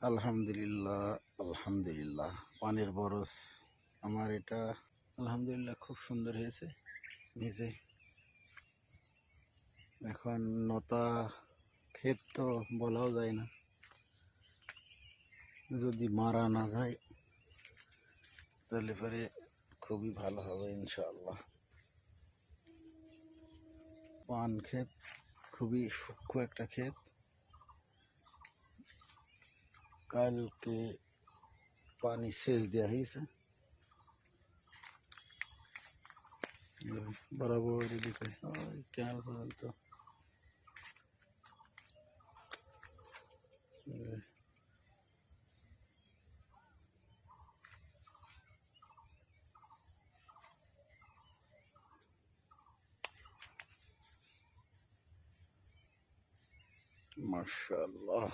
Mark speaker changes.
Speaker 1: আলহামদুলিল্লাহ, আলহামদুলিল্লাহ। পানের বরস আমার এটা আলহামদুলিল্লাহ খুব সুন্দর হয়েছে। নিজে এখন নতা ক্ষেত তো বলাও যায় না, যদি মারা না যায় তাহলে পরে খুবই ভালো হবে ইনশাআল্লাহ। পান ক্ষেত খুবই সূক্ষ্ম একটা ক্ষেত। কালকে পানি সেচ দেওয়া হয়েছে বরাবর এদিকে ক্যানাল পর্যন্ত। মাশাআল্লাহ।